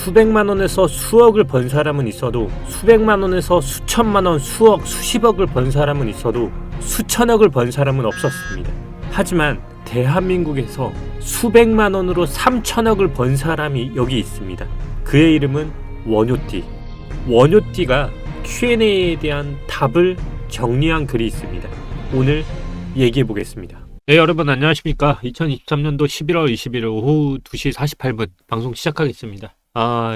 수백만 원에서 수억을 번 사람은 있어도 수백만 원에서 수천만 원, 수억, 수십억을 번 사람은 있어도 수천억을 번 사람은 없었습니다. 하지만 대한민국에서 수백만 원으로 3천억을 번 사람이 여기 있습니다. 그의 이름은 원효띠. 원효띠가 Q&A에 대한 답을 정리한 글이 있습니다. 오늘 얘기해 보겠습니다. 네, 여러분 안녕하십니까? 2023년도 11월 20일 오후 2시 48분 방송 시작하겠습니다.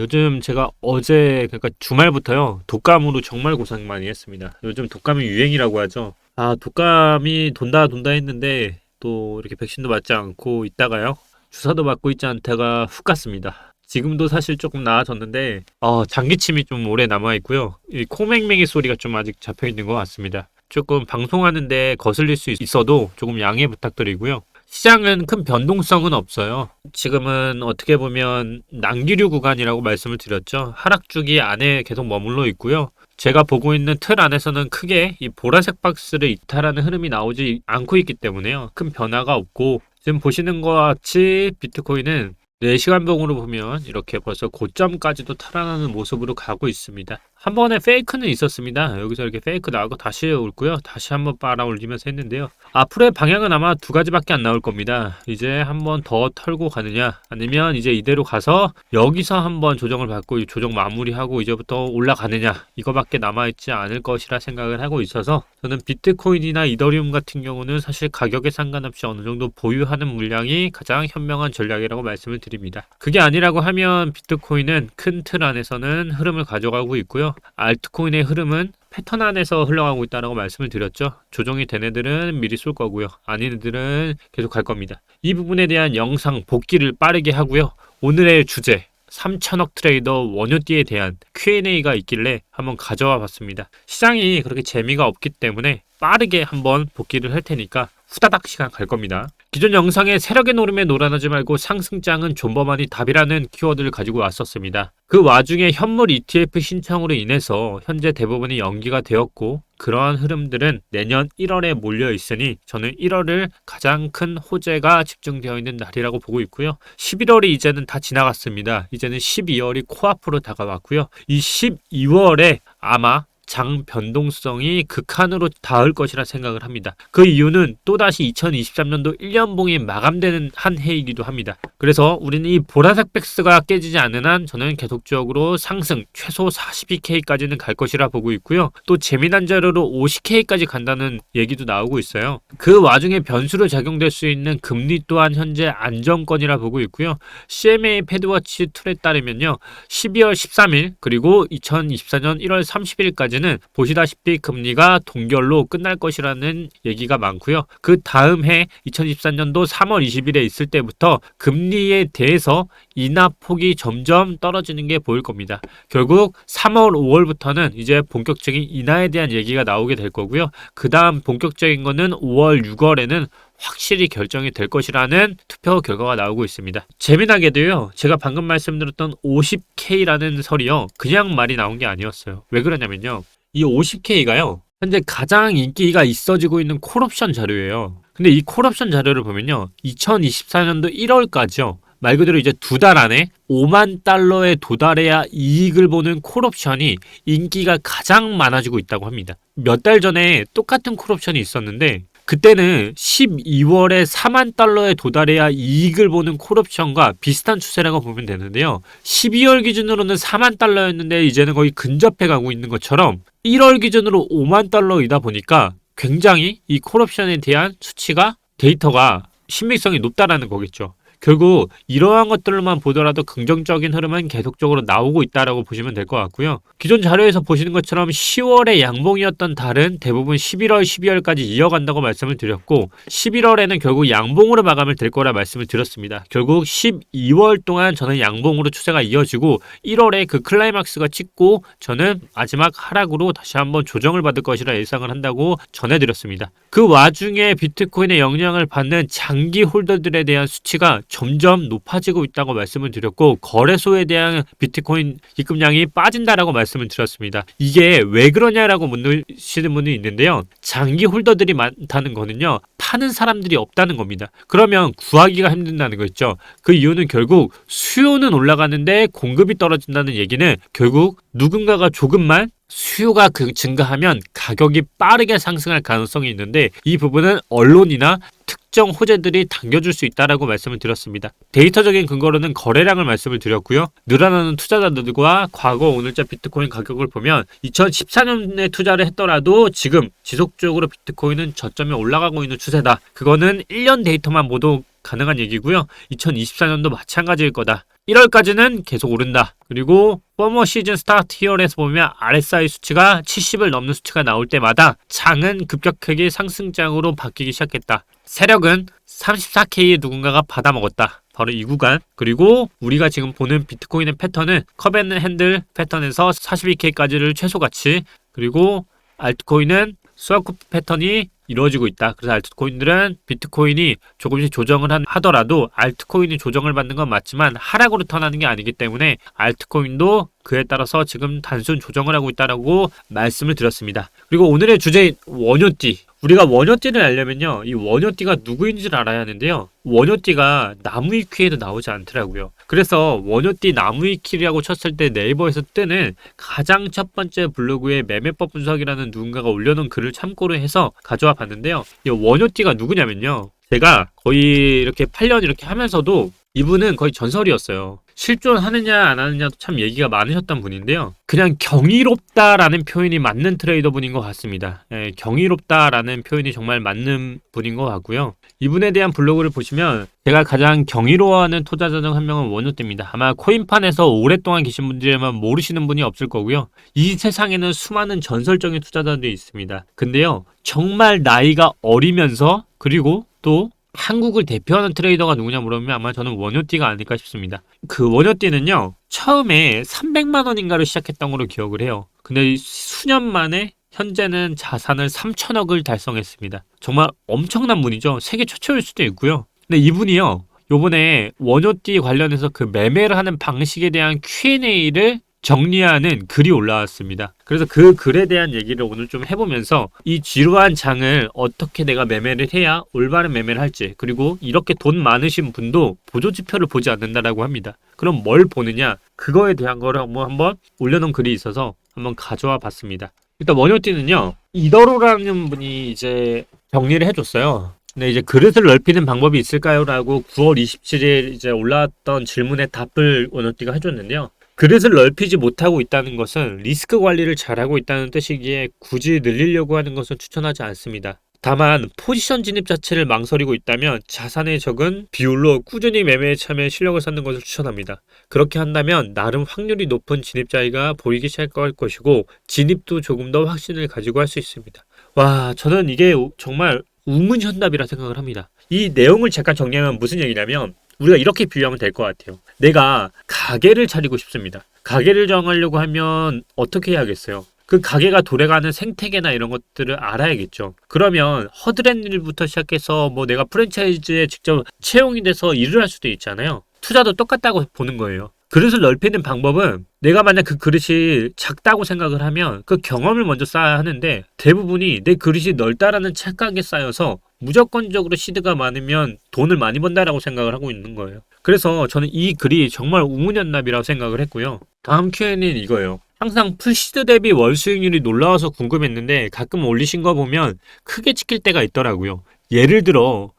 요즘 제가 어제 그러니까 주말부터요 독감으로 정말 고생 많이 했습니다. 요즘 독감이 유행이라고 하죠. 독감이 돈다 했는데 또 이렇게 백신도 맞지 않고 있다가요 주사도 맞고 있지 않다가 훅 갔습니다. 지금도 사실 조금 나아졌는데 장기침이 좀 오래 남아 있고요. 이 코맹맹이 소리가 좀 아직 잡혀 있는 것 같습니다. 조금 방송하는데 거슬릴 수 있어도 조금 양해 부탁드리고요. 시장은 큰 변동성은 없어요. 지금은 어떻게 보면 난기류 구간이라고 말씀을 드렸죠. 하락주기 안에 계속 머물러 있고요. 제가 보고 있는 틀 안에서는 크게 이 보라색 박스를 이탈하는 흐름이 나오지 않고 있기 때문에요. 큰 변화가 없고 지금 보시는 것 같이 비트코인은 4시간봉으로 보면 이렇게 벌써 고점까지도 탈환하는 모습으로 가고 있습니다. 한 번에 페이크는 있었습니다. 여기서 이렇게 페이크 나오고 다시 올고요. 다시 한번 빨아 올리면서 했는데요. 앞으로의 방향은 아마 두 가지밖에 안 나올 겁니다. 이제 한번 더 털고 가느냐 아니면 이제 이대로 가서 여기서 한번 조정을 받고 조정 마무리하고 이제부터 올라가느냐 이거밖에 남아있지 않을 것이라 생각을 하고 있어서 저는 비트코인이나 이더리움 같은 경우는 사실 가격에 상관없이 어느 정도 보유하는 물량이 가장 현명한 전략이라고 말씀을 드립니다. 그게 아니라고 하면 비트코인은 큰 틀 안에서는 흐름을 가져가고 있고요. 알트코인의 흐름은 패턴 안에서 흘러가고 있다고 말씀을 드렸죠. 조정이 된 애들은 미리 쏠 거고요. 아닌 애들은 계속 갈 겁니다. 이 부분에 대한 영상 복귀를 빠르게 하고요. 오늘의 주제 3천억 트레이더 원효띠에 대한 Q&A가 있길래 한번 가져와 봤습니다. 시장이 그렇게 재미가 없기 때문에 빠르게 한번 복귀를 할 테니까 후다닥 시간 갈 겁니다. 기존 영상에 세력의 노름에 놀아나지 말고 상승장은 존버만이 답이라는 키워드를 가지고 왔었습니다. 그 와중에 현물 ETF 신청으로 인해서 현재 대부분이 연기가 되었고 그러한 흐름들은 내년 1월에 몰려 있으니 저는 1월을 가장 큰 호재가 집중되어 있는 날이라고 보고 있고요. 11월이 이제는 다 지나갔습니다. 이제는 12월이 코앞으로 다가왔고요. 이 12월에 아마 장 변동성이 극한으로 닿을 것이라 생각을 합니다. 그 이유는 또다시 2023년도 1년봉이 마감되는 한 해이기도 합니다. 그래서 우리는 이 보라색 백스가 깨지지 않는 한 저는 계속적으로 상승 최소 42K까지는 갈 것이라 보고 있고요. 또 재미난 자료로 50K까지 간다는 얘기도 나오고 있어요. 그 와중에 변수로 작용될 수 있는 금리 또한 현재 안정권이라 보고 있고요. CMA 패드워치 툴에 따르면요. 12월 13일 그리고 2024년 1월 30일까지는 보시다시피 금리가 동결로 끝날 것이라는 얘기가 많고요. 그 다음 해 2024년도 3월 20일에 있을 때부터 금리에 대해서 인하폭이 점점 떨어지는 게 보일 겁니다. 결국 3월, 5월부터는 이제 본격적인 인하에 대한 얘기가 나오게 될 거고요. 그 다음 본격적인 거는 5월, 6월에는 확실히 결정이 될 것이라는 투표 결과가 나오고 있습니다. 재미나게도요. 제가 방금 말씀드렸던 50K라는 설이요. 그냥 말이 나온 게 아니었어요. 왜 그러냐면요. 이 50K가요. 현재 가장 인기가 있어지고 있는 콜옵션 자료예요. 근데 이 콜옵션 자료를 보면요. 2024년도 1월까지요. 말 그대로 이제 2달 안에 5만 달러에 도달해야 이익을 보는 콜옵션이 인기가 가장 많아지고 있다고 합니다. 몇 달 전에 똑같은 콜옵션이 있었는데 그때는 12월에 4만 달러에 도달해야 이익을 보는 콜옵션과 비슷한 추세라고 보면 되는데요. 12월 기준으로는 4만 달러였는데 이제는 거의 근접해 가고 있는 것처럼 1월 기준으로 5만 달러이다 보니까 굉장히 이 콜옵션에 대한 수치가 데이터가 신빙성이 높다라는 거겠죠. 결국 이러한 것들만 보더라도 긍정적인 흐름은 계속적으로 나오고 있다라고 보시면 될 것 같고요. 기존 자료에서 보시는 것처럼 10월에 양봉이었던 달은 대부분 11월, 12월까지 이어간다고 말씀을 드렸고 11월에는 결국 양봉으로 마감을 될 거라 말씀을 드렸습니다. 결국 12월 동안 저는 양봉으로 추세가 이어지고 1월에 그 클라이막스가 찍고 저는 마지막 하락으로 다시 한번 조정을 받을 것이라 예상을 한다고 전해드렸습니다. 그 와중에 비트코인의 영향을 받는 장기 홀더들에 대한 수치가 점점 높아지고 있다고 말씀을 드렸고 거래소에 대한 비트코인 입금량이 빠진다라고 말씀을 드렸습니다. 이게 왜 그러냐라고 묻시는 분이 있는데요. 장기 홀더들이 많다는 거는요. 파는 사람들이 없다는 겁니다. 그러면 구하기가 힘든다는 거죠. 그 이유는 결국 수요는 올라가는데 공급이 떨어진다는 얘기는 결국 누군가가 조금만 수요가 증가하면 가격이 빠르게 상승할 가능성이 있는데 이 부분은 언론이나 특정 호재들이 당겨줄 수 있다라고 말씀을 드렸습니다. 데이터적인 근거로는 거래량을 말씀을 드렸고요. 늘어나는 투자자들과 과거 오늘자 비트코인 가격을 보면 2014년에 투자를 했더라도 지금 지속적으로 비트코인은 저점에 올라가고 있는 추세다. 그거는 1년 데이터만 모두 가능한 얘기고요. 2024년도 마찬가지일 거다. 1월까지는 계속 오른다. 그리고 포머 시즌 스타트 히어에서 보면 RSI 수치가 70을 넘는 수치가 나올 때마다 장은 급격하게 상승장으로 바뀌기 시작했다. 세력은 34K의 누군가가 받아먹었다. 바로 이 구간. 그리고 우리가 지금 보는 비트코인의 패턴은 컵앤핸들 패턴에서 42K까지를 최소 가치, 그리고 알트코인은 스와프 패턴이 이루어지고 있다. 그래서 알트코인들은 비트코인이 조금씩 조정을 하더라도 알트코인이 조정을 받는 건 맞지만 하락으로 턴하는 게 아니기 때문에 알트코인도 그에 따라서 지금 단순 조정을 하고 있다라고 말씀을 드렸습니다. 그리고 오늘의 주제인 원효띠. 우리가 원효띠를 알려면요. 이 원효띠가 누구인지를 알아야 하는데요. 원효띠가 나무위키에도 나오지 않더라고요. 그래서 원효띠 나무위키라고 쳤을 때 네이버에서 뜨는 가장 첫 번째 블로그에 매매법 분석이라는 누군가가 올려놓은 글을 참고로 해서 가져와 봤는데요. 이 원효띠가 누구냐면요. 제가 거의 이렇게 8년 이렇게 하면서도 이분은 거의 전설이었어요. 실존하느냐 안 하느냐도 참 얘기가 많으셨던 분인데요. 그냥 경이롭다라는 표현이 맞는 트레이더 분인 것 같습니다. 경이롭다라는 표현이 정말 맞는 분인 것 같고요. 이분에 대한 블로그를 보시면 제가 가장 경이로워하는 투자자 중 한 명은 원효띠입니다. 아마 코인판에서 오랫동안 계신 분들이라면 모르시는 분이 없을 거고요. 이 세상에는 수많은 전설적인 투자자들이 있습니다. 근데요. 정말 나이가 어리면서 그리고 또 한국을 대표하는 트레이더가 누구냐 물으면 아마 저는 원효띠가 아닐까 싶습니다. 그 원효띠는요. 처음에 300만 원인가로 시작했던 걸로 기억을 해요. 근데 수년 만에 현재는 자산을 3천억을 달성했습니다. 정말 엄청난 분이죠. 세계 최초일 수도 있고요. 근데 이분이요. 요번에 원효띠 관련해서 그 매매를 하는 방식에 대한 Q&A를 정리하는 글이 올라왔습니다. 그래서 그 글에 대한 얘기를 오늘 좀 해보면서 이 지루한 장을 어떻게 내가 매매를 해야 올바른 매매를 할지, 그리고 이렇게 돈 많으신 분도 보조지표를 보지 않는다라고 합니다. 그럼 뭘 보느냐? 그거에 대한 거를 한번 올려놓은 글이 있어서 한번 가져와 봤습니다. 일단 원효띠는요. 이더로라는 분이 이제 정리를 해줬어요. 근데 이제 그릇을 넓히는 방법이 있을까요? 라고 9월 27일 이제 올라왔던 질문에 답을 원효띠가 해줬는데요. 그릇을 넓히지 못하고 있다는 것은 리스크 관리를 잘하고 있다는 뜻이기에 굳이 늘리려고 하는 것은 추천하지 않습니다. 다만 포지션 진입 자체를 망설이고 있다면 자산의 적은 비율로 꾸준히 매매에 참여 실력을 쌓는 것을 추천합니다. 그렇게 한다면 나름 확률이 높은 진입자리가 보이기 시작할 것이고 진입도 조금 더 확신을 가지고 할 수 있습니다. 와, 저는 이게 정말 우문현답이라 생각을 합니다. 이 내용을 잠깐 정리하면 무슨 얘기냐면 우리가 이렇게 비유하면 될 것 같아요. 내가 가게를 차리고 싶습니다. 가게를 정하려고 하면 어떻게 해야겠어요? 그 가게가 돌아가는 생태계나 이런 것들을 알아야겠죠. 그러면 허드렛 일부터 시작해서 뭐 내가 프랜차이즈에 직접 채용이 돼서 일을 할 수도 있잖아요. 투자도 똑같다고 보는 거예요. 그릇을 넓히는 방법은 내가 만약 그 그릇이 작다고 생각을 하면 그 경험을 먼저 쌓아야 하는데 대부분이 내 그릇이 넓다라는 착각에 쌓여서 무조건적으로 시드가 많으면 돈을 많이 번다라고 생각을 하고 있는 거예요. 그래서 저는 이 글이 정말 우문현답이라고 생각을 했고요. 다음 Q&A는 이거예요. 항상 풀시드 대비 월 수익률이 놀라워서 궁금했는데 가끔 올리신 거 보면 크게 찍힐 때가 있더라고요. 예를 들어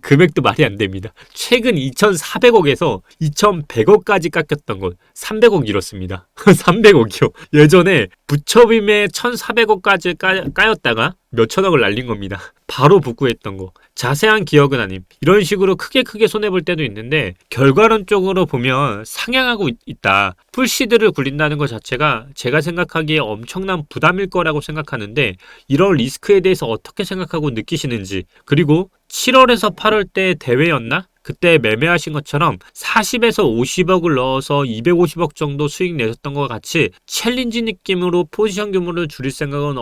금액도 말이 안 됩니다. 최근 2,400억에서 2,100억까지 깎였던 것 300억 이렇습니다. 300억이요. 예전에 부처빔에 1,400억까지 까였다가 몇천억을 날린 겁니다. 바로 복구했던 거. 자세한 기억은 아님. 이런 식으로 크게 손해볼 때도 있는데 결과론적으로 보면 상향하고 있다. 풀시드를 굴린다는 것 자체가 제가 생각하기에 엄청난 부담일 거라고 생각하는데 이런 리스크에 대해서 어떻게 생각하고 느끼시는지, 그리고 7월에서 8월 때 대회였나? 그때 매매하신 것처럼 40에서 50억을 넣어서 250억 정도 수익 내셨던 것과 같이 챌린지 느낌으로 포지션 규모를 줄일 생각은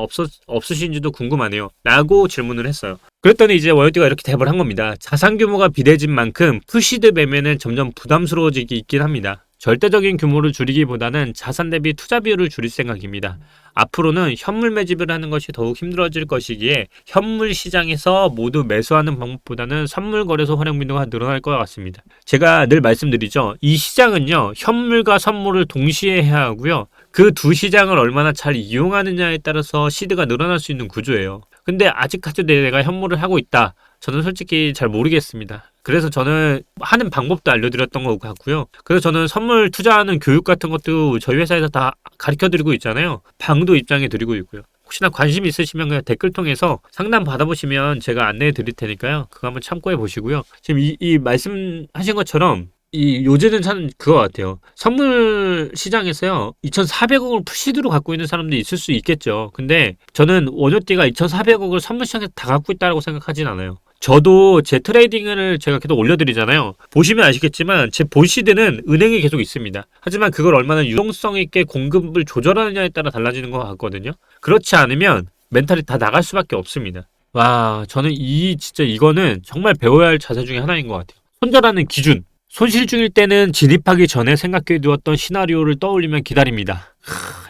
없으신지도 궁금하네요. 라고 질문을 했어요. 그랬더니 이제 워너티가 이렇게 대답을 한 겁니다. 자산 규모가 비대해진 만큼 푸시드 매매는 점점 부담스러워지기 있긴 합니다. 절대적인 규모를 줄이기보다는 자산 대비 투자 비율을 줄일 생각입니다. 앞으로는 현물 매집을 하는 것이 더욱 힘들어질 것이기에 현물 시장에서 모두 매수하는 방법보다는 선물 거래소 활용 빈도가 늘어날 것 같습니다. 제가 늘 말씀드리죠. 이 시장은요, 현물과 선물을 동시에 해야 하고요. 그 두 시장을 얼마나 잘 이용하느냐에 따라서 시드가 늘어날 수 있는 구조예요. 근데 아직까지 내가 현물을 하고 있다. 저는 솔직히 잘 모르겠습니다. 그래서 저는 하는 방법도 알려드렸던 것 같고요. 그래서 저는 선물 투자하는 교육 같은 것도 저희 회사에서 다 가르쳐드리고 있잖아요. 방도 입장해 드리고 있고요. 혹시나 관심 있으시면 그냥 댓글 통해서 상담 받아보시면 제가 안내해 드릴 테니까요. 그거 한번 참고해 보시고요. 지금 이 말씀하신 것처럼 요즘은 참 그거 같아요. 선물 시장에서요, 2,400억을 푸시드로 갖고 있는 사람도 있을 수 있겠죠. 근데 저는 원효띠가 2,400억을 선물 시장에서 다 갖고 있다고 생각하진 않아요. 저도 제 트레이딩을 제가 계속 올려드리잖아요. 보시면 아시겠지만 제 본시드는 은행에 계속 있습니다. 하지만 그걸 얼마나 유동성 있게 공급을 조절하느냐에 따라 달라지는 것 같거든요. 그렇지 않으면 멘탈이 다 나갈 수밖에 없습니다. 와, 저는 진짜 이거는 정말 배워야 할 자세 중에 하나인 것 같아요. 손절하는 기준. 손실 중일 때는 진입하기 전에 생각해 두었던 시나리오를 떠올리면 기다립니다.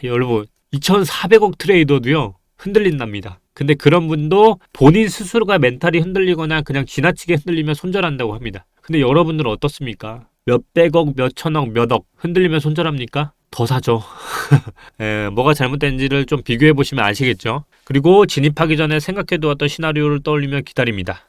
여러분, 2,400억 트레이더도요, 흔들린답니다. 근데 그런 분도 본인 스스로가 멘탈이 흔들리거나 그냥 지나치게 흔들리면 손절한다고 합니다. 근데 여러분들은 어떻습니까? 몇백억, 몇천억, 몇억 흔들리면 손절합니까? 더 사죠. 뭐가 잘못된지를 좀 비교해 보시면 아시겠죠? 그리고 진입하기 전에 생각해 두었던 시나리오를 떠올리면 기다립니다.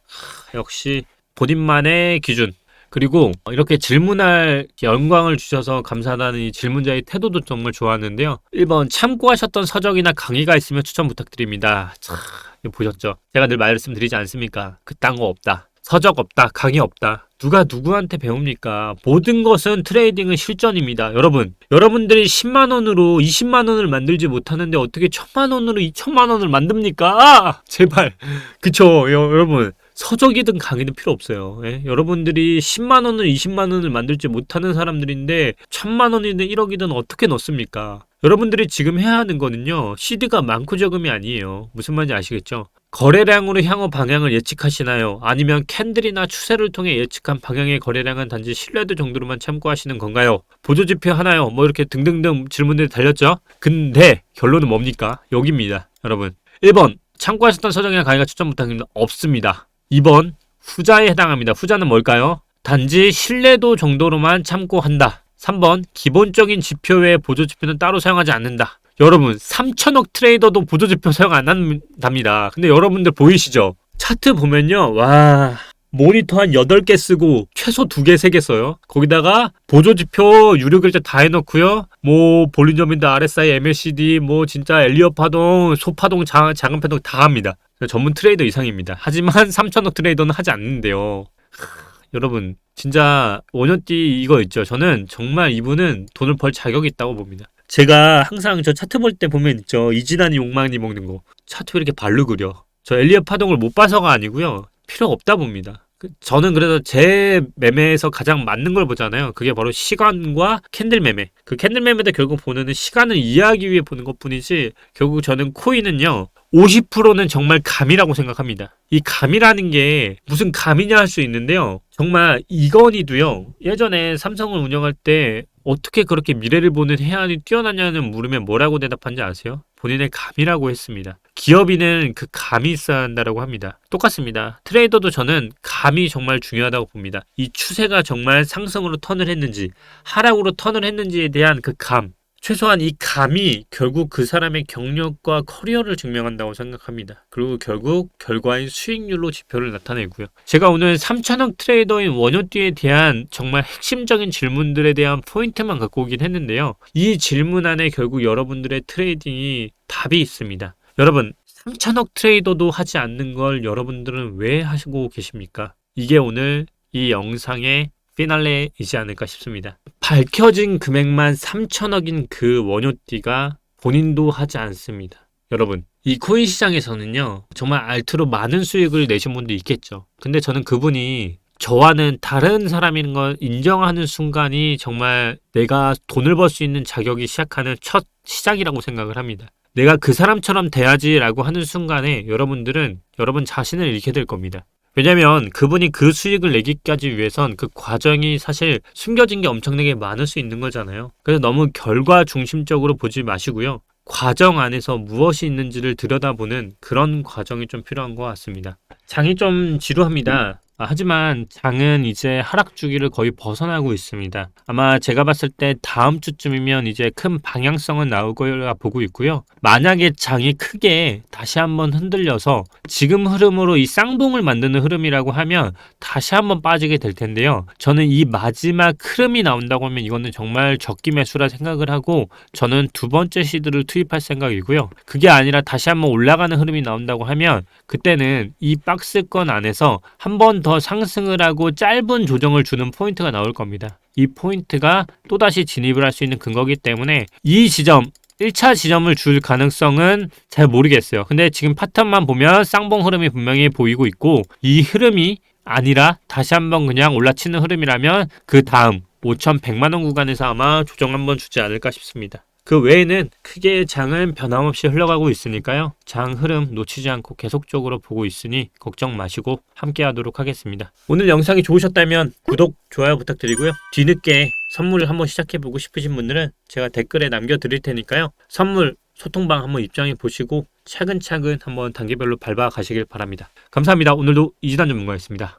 역시 본인만의 기준. 그리고 이렇게 질문할 영광을 주셔서 감사하다는 이 질문자의 태도도 정말 좋았는데요. 1번 참고하셨던 서적이나 강의가 있으면 추천 부탁드립니다. 이거 보셨죠? 제가 늘 말씀드리지 않습니까? 그딴 거 없다. 서적 없다. 강의 없다. 누가 누구한테 배웁니까? 모든 것은 트레이딩은 실전입니다. 여러분들이 10만 원으로 20만 원을 만들지 못하는데 어떻게 1000만 원으로 2000만 원을 만듭니까? 제발. 그쵸, 여러분. 서적이든 강의든 필요 없어요. 예? 여러분들이 10만 원을 20만 원을 만들지 못하는 사람들인데 1000만 원이든 1억이든 어떻게 넣습니까? 여러분들이 지금 해야 하는 거는요, 시드가 많고 적음이 아니에요. 무슨 말인지 아시겠죠? 거래량으로 향후 방향을 예측하시나요? 아니면 캔들이나 추세를 통해 예측한 방향의 거래량은 단지 신뢰도 정도로만 참고하시는 건가요? 보조지표 하나요? 뭐 이렇게 등등등 질문들이 달렸죠? 근데 결론은 뭡니까? 여기입니다. 여러분, 1번 참고하셨던 서적이나 강의가 추천 부탁드립니다. 없습니다. 2번 후자에 해당합니다. 후자는 뭘까요? 단지 신뢰도 정도로만 참고한다. 3번 기본적인 지표 외에 보조지표는 따로 사용하지 않는다. 여러분, 3천억 트레이더도 보조지표 사용 안 한답니다. 근데 여러분들 보이시죠? 차트 보면요, 와, 모니터 한 8개 쓰고 최소 2개, 3개 써요. 거기다가 보조지표 유료 결제 다 해놓고요. 뭐 볼린저밴드, RSI, MACD, 뭐 진짜 엘리엇 파동, 소파동, 작은 파동 다 합니다. 전문 트레이더 이상입니다. 하지만 3천억 트레이더는 하지 않는데요. 여러분, 진짜 원효띠 이거 있죠. 저는 정말 이분은 돈을 벌 자격이 있다고 봅니다. 제가 항상 저 차트 볼 때 보면 있죠. 이진환이 욕망이 먹는 거. 차트 왜 이렇게 발로 그려? 저 엘리엇 파동을 못 봐서가 아니고요. 필요가 없다 봅니다. 저는 그래서 제 매매에서 가장 맞는 걸 보잖아요. 그게 바로 시간과 캔들 매매. 그 캔들 매매도 결국 보는 시간을 이해하기 위해 보는 것 뿐이지, 결국 저는 코인은요, 50%는 정말 감이라고 생각합니다. 이 감이라는 게 무슨 감이냐 할 수 있는데요. 정말 이건희도요, 예전에 삼성을 운영할 때 어떻게 그렇게 미래를 보는 해안이 뛰어나냐는 물으면 뭐라고 대답한지 아세요? 본인의 감이라고 했습니다. 기업인은 그 감이 있어야 한다고 합니다. 똑같습니다. 트레이더도 저는 감이 정말 중요하다고 봅니다. 이 추세가 정말 상승으로 턴을 했는지 하락으로 턴을 했는지에 대한 그 감, 최소한 이 감이 결국 그 사람의 경력과 커리어를 증명한다고 생각합니다. 그리고 결국 결과인 수익률로 지표를 나타내고요. 제가 오늘 3천억 트레이더인 원효띠에 대한 정말 핵심적인 질문들에 대한 포인트만 갖고 오긴 했는데요. 이 질문 안에 결국 여러분들의 트레이딩이 답이 있습니다. 여러분, 3천억 트레이더도 하지 않는 걸 여러분들은 왜 하시고 계십니까? 이게 오늘 이 영상의 피날레이지 않을까 싶습니다. 밝혀진 금액만 3천억인 그 원효띠가 본인도 하지 않습니다. 여러분, 이 코인 시장에서는요, 정말 알트로 많은 수익을 내신 분도 있겠죠. 근데 저는 그분이 저와는 다른 사람인 걸 인정하는 순간이 정말 내가 돈을 벌 수 있는 자격이 시작하는 첫 시작이라고 생각을 합니다. 내가 그 사람처럼 돼야지라고 하는 순간에 여러분들은 여러분 자신을 잃게 될 겁니다. 왜냐면 그분이 그 수익을 내기까지 위해선 그 과정이 사실 숨겨진 게 엄청나게 많을 수 있는 거잖아요. 그래서 너무 결과 중심적으로 보지 마시고요. 과정 안에서 무엇이 있는지를 들여다보는 그런 과정이 좀 필요한 것 같습니다. 장이 좀 지루합니다. 하지만 장은 이제 하락 주기를 거의 벗어나고 있습니다. 아마 제가 봤을 때 다음 주쯤이면 이제 큰 방향성은 나올 거라 보고 있고요. 만약에 장이 크게 다시 한번 흔들려서 지금 흐름으로 이 쌍봉을 만드는 흐름이라고 하면 다시 한번 빠지게 될 텐데요. 저는 이 마지막 흐름이 나온다고 하면 이거는 정말 적기 매수라 생각을 하고 저는 두 번째 시드를 투입할 생각이고요. 그게 아니라 다시 한번 올라가는 흐름이 나온다고 하면 그때는 이 박스권 안에서 한 번 더 상승을 하고 짧은 조정을 주는 포인트가 나올 겁니다. 이 포인트가 또다시 진입을 할 수 있는 근거이기 때문에 이 지점 1차 지점을 줄 가능성은 잘 모르겠어요. 근데 지금 파턴만 보면 쌍봉 흐름이 분명히 보이고 있고 이 흐름이 아니라 다시 한번 그냥 올라치는 흐름이라면 그 다음 5,100만원 구간에서 아마 조정 한번 주지 않을까 싶습니다. 그 외에는 크게 장은 변함없이 흘러가고 있으니까요. 장 흐름 놓치지 않고 계속적으로 보고 있으니 걱정 마시고 함께 하도록 하겠습니다. 오늘 영상이 좋으셨다면 구독, 좋아요 부탁드리고요. 뒤늦게 선물을 한번 시작해보고 싶으신 분들은 제가 댓글에 남겨드릴 테니까요. 선물 소통방 한번 입장해 보시고 차근차근 한번 단계별로 밟아 가시길 바랍니다. 감사합니다. 오늘도 이진환 전문가였습니다.